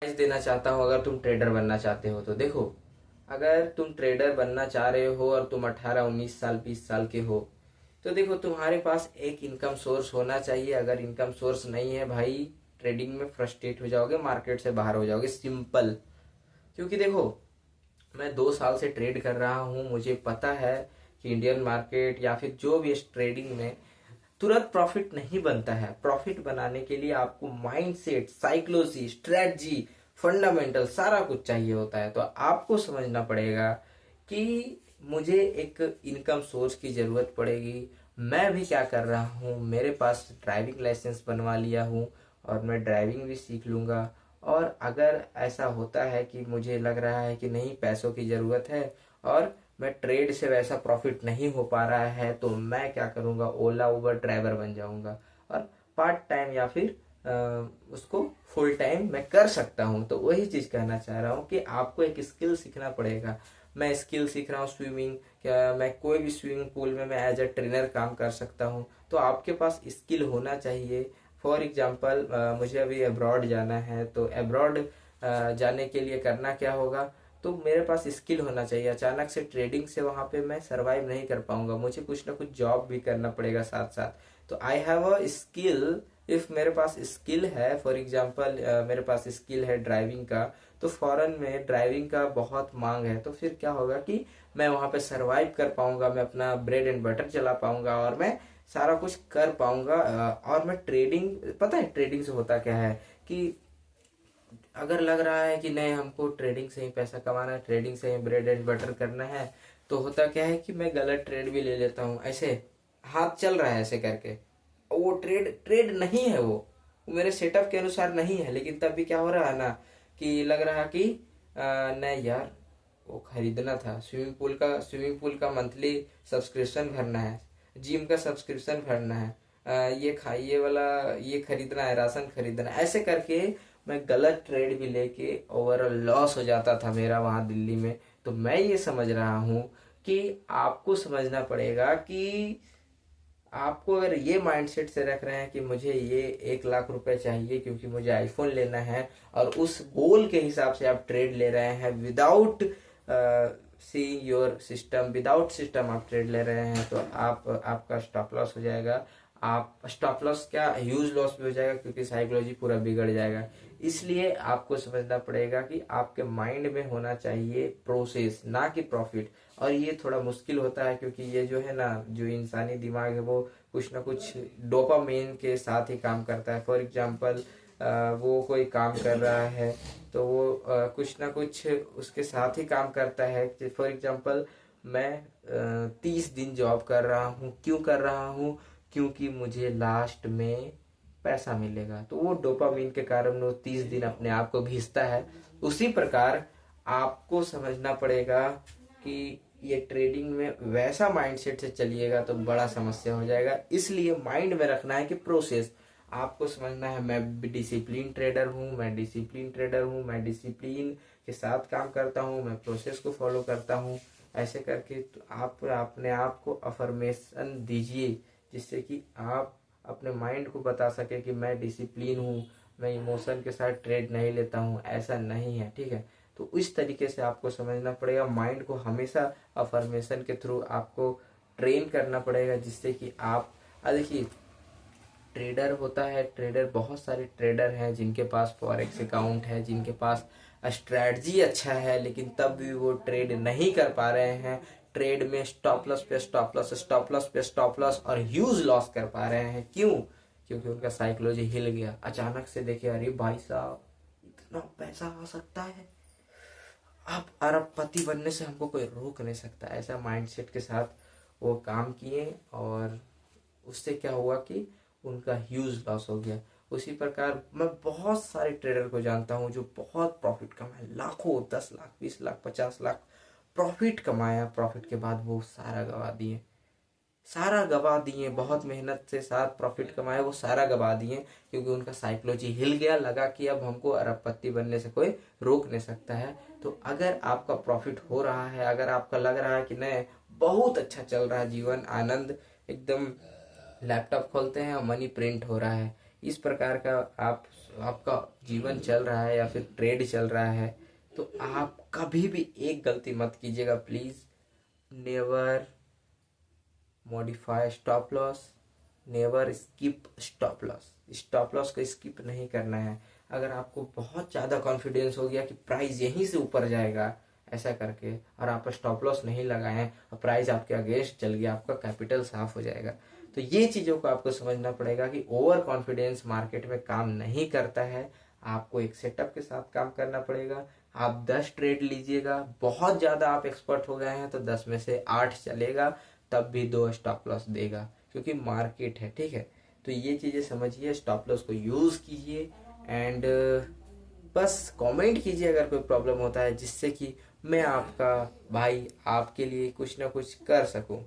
Advice देना चाहता हूँ। अगर तुम ट्रेडर बनना चाहते हो तो देखो, अगर तुम ट्रेडर बनना चाह रहे हो और तुम 18 19 साल 20 साल के हो, तो देखो तुम्हारे पास एक इनकम सोर्स होना चाहिए। अगर इनकम सोर्स नहीं है भाई, ट्रेडिंग में फ्रस्ट्रेट हो जाओगे, मार्केट से बाहर हो जाओगे, सिंपल। क्योंकि देखो, मैं 2 साल से ट्रेड कर रहा हूँ, मुझे पता है कि इंडियन मार्केट या फिर जो भी ट्रेडिंग में तुरंत प्रॉफिट नहीं बनता है। प्रॉफिट बनाने के लिए आपको माइंडसेट, साइकोलॉजी, स्ट्रेटजी, फंडामेंटल सारा कुछ चाहिए होता है। तो आपको समझना पड़ेगा कि मुझे एक इनकम सोर्स की जरूरत पड़ेगी। मैं भी क्या कर रहा हूँ, मेरे पास ड्राइविंग लाइसेंस बनवा लिया हूँ और मैं ड्राइविंग भी सीख लूँगा। और अगर ऐसा होता है कि मुझे लग रहा है कि नहीं, पैसों की ज़रूरत है और मैं ट्रेड से वैसा प्रॉफिट नहीं हो पा रहा है, तो मैं क्या करूँगा, ओला उबर ड्राइवर बन जाऊँगा और पार्ट टाइम या फिर उसको फुल टाइम मैं कर सकता हूँ। तो वही चीज़ कहना चाह रहा हूँ कि आपको एक स्किल सीखना पड़ेगा। मैं स्किल सीख रहा हूँ स्विमिंग, क्या मैं कोई भी स्विमिंग पूल में मैं एज अ ट्रेनर काम कर सकता हूँ। तो आपके पास स्किल होना चाहिए। फॉर एग्जाम्पल, मुझे अभी अब्रॉड जाना है, तो अब्रॉड जाने के लिए करना क्या होगा, तो मेरे पास स्किल होना चाहिए। अचानक से ट्रेडिंग से वहाँ पे मैं सरवाइव नहीं कर पाऊंगा, मुझे कुछ ना कुछ जॉब भी करना पड़ेगा साथ साथ। तो I have a skill. If मेरे पास स्किल है, फॉर एग्जांपल मेरे पास स्किल है ड्राइविंग का, तो फॉरेन में ड्राइविंग का बहुत मांग है। तो फिर क्या होगा कि मैं वहाँ पे सरवाइव कर पाऊंगा, मैं अपना ब्रेड एंड बटर चला पाऊंगा और मैं सारा कुछ कर पाऊंगा। और मैं ट्रेडिंग, पता है ट्रेडिंग से होता क्या है कि अगर लग रहा है कि नहीं, हमको ट्रेडिंग से ही पैसा कमाना है, ट्रेडिंग से ही ब्रेड एंड बटर करना है, तो होता क्या है कि मैं गलत ट्रेड भी ले लेता हूँ। ऐसे हाथ चल रहा है ऐसे करके, वो ट्रेड ट्रेड नहीं है, वो मेरे सेटअप के अनुसार नहीं है, लेकिन तब भी क्या हो रहा है ना कि लग रहा कि नहीं यार, वो खरीदना था, स्विमिंग पूल का मंथली सब्सक्रिप्शन भरना है, जिम का सब्सक्रिप्शन भरना है, ये खाइए वाला, ये खरीदना है, राशन खरीदना है, ऐसे करके मैं गलत ट्रेड भी लेके ओवरऑल लॉस हो जाता था मेरा वहाँ दिल्ली में। तो मैं ये समझ रहा हूँ कि आपको समझना पड़ेगा कि आपको अगर ये माइंडसेट से रख रहे हैं कि मुझे ये 1 लाख रुपए चाहिए क्योंकि मुझे आईफोन लेना है, और उस गोल के हिसाब से आप ट्रेड ले रहे हैं without seeing your system, without system आप ट्रेड ले रहे हैं, तो आपका स्टॉप लॉस हो जाएगा। आप स्टॉप लॉस क्या, ह्यूज लॉस भी हो जाएगा, क्योंकि साइकोलॉजी पूरा बिगड़ जाएगा। इसलिए आपको समझना पड़ेगा कि आपके माइंड में होना चाहिए प्रोसेस, ना कि प्रॉफिट। और ये थोड़ा मुश्किल होता है क्योंकि ये जो है ना, जो इंसानी दिमाग है वो कुछ ना कुछ डोपामिन के साथ ही काम करता है। फॉर एग्जांपल, वो कोई काम कर रहा है तो वो कुछ ना कुछ उसके साथ ही काम करता है। फॉर एग्जांपल, मैं 30 दिन जॉब कर रहा हूँ, क्यों कर रहा हूँ, क्योंकि मुझे लास्ट में पैसा मिलेगा। तो वो डोपामिन के कारण वो 30 दिन अपने आप को घिसता है। उसी प्रकार आपको समझना पड़ेगा कि ये ट्रेडिंग में वैसा माइंडसेट से चलिएगा तो बड़ा समस्या हो जाएगा। इसलिए माइंड में रखना है कि प्रोसेस आपको समझना है। मैं डिसिप्लिन ट्रेडर हूँ, मैं डिसिप्लिन ट्रेडर हूँ, मैं डिसिप्लिन के साथ काम करता हूँ, मैं प्रोसेस को फॉलो करता हूँ। ऐसे करके तो आप अपने आप को अफर्मेशन दीजिए, जिससे कि आप अपने माइंड को बता सके कि मैं डिसिप्लिन हूँ, मैं इमोशन के साथ ट्रेड नहीं लेता हूँ, ऐसा नहीं है, ठीक है। तो इस तरीके से आपको समझना पड़ेगा। माइंड को हमेशा अफर्मेशन के थ्रू आपको ट्रेन करना पड़ेगा, जिससे कि आप देखिए, ट्रेडर होता है, ट्रेडर बहुत सारे ट्रेडर हैं जिनके पास फॉरेक्स अकाउंट है, जिनके पास स्ट्रैटेजी अच्छा है, लेकिन तब भी वो ट्रेड नहीं कर पा रहे हैं। ट्रेड में स्टॉप लॉस पे स्टॉप लॉस, स्टॉप लॉस पे स्टॉप लॉस और ह्यूज लॉस कर पा रहे हैं। क्यों? क्योंकि उनका साइकोलॉजी हिल गया। अचानक से देखे, अरे भाई साहब, इतना पैसा आ सकता है, आप अरबपति बनने से हमको कोई रोक नहीं सकता, ऐसा माइंडसेट के साथ वो काम किए। और उससे क्या हुआ कि उनका ह्यूज लॉस हो गया। उसी प्रकार मैं बहुत सारे ट्रेडर को जानता हूँ जो बहुत प्रॉफिट कमाए, लाखों, 10 लाख, 20 लाख, 50 लाख प्रॉफिट कमाया। प्रॉफिट के बाद वो सारा गवा दिए, सारा गवा दिए। बहुत मेहनत से साथ प्रॉफिट कमाए, वो सारा गवा दिए, क्योंकि उनका साइकोलॉजी हिल गया। लगा कि अब हमको अरबपति बनने से कोई रोक नहीं सकता है। तो अगर आपका प्रॉफिट हो रहा है, अगर आपका लग रहा है कि नहीं, बहुत अच्छा चल रहा है जीवन, आनंद एकदम, लैपटॉप खोलते हैं और मनी प्रिंट हो रहा है, इस प्रकार का आपका जीवन चल रहा है या फिर ट्रेड चल रहा है, तो आप कभी भी एक गलती मत कीजिएगा please. Never modify stop loss, never skip stop loss. Stop loss को स्किप नहीं करना है। अगर आपको बहुत ज़्यादा कॉन्फिडेंस हो गया कि प्राइस यहीं से ऊपर जाएगा ऐसा करके, और आप स्टॉप लॉस नहीं लगाए हैं और प्राइस आपके अगेंस्ट चल गया, आपका कैपिटल साफ हो जाएगा। तो ये चीज़ों को आपको समझना पड़ेगा कि ओवर कॉन्फिडेंस मार्केट में काम नहीं करता है। आपको एक सेटअप के साथ काम करना पड़ेगा। आप 10 ट्रेड लीजिएगा, बहुत ज़्यादा आप एक्सपर्ट हो गए हैं तो 10 में से 8 चलेगा, तब भी 2 स्टॉप लॉस देगा, क्योंकि मार्केट है, ठीक है। तो ये चीज़ें समझिए, स्टॉप लॉस को यूज़ कीजिए एंड बस कमेंट कीजिए अगर कोई प्रॉब्लम होता है, जिससे कि मैं आपका भाई आपके लिए कुछ ना कुछ कर सकूं।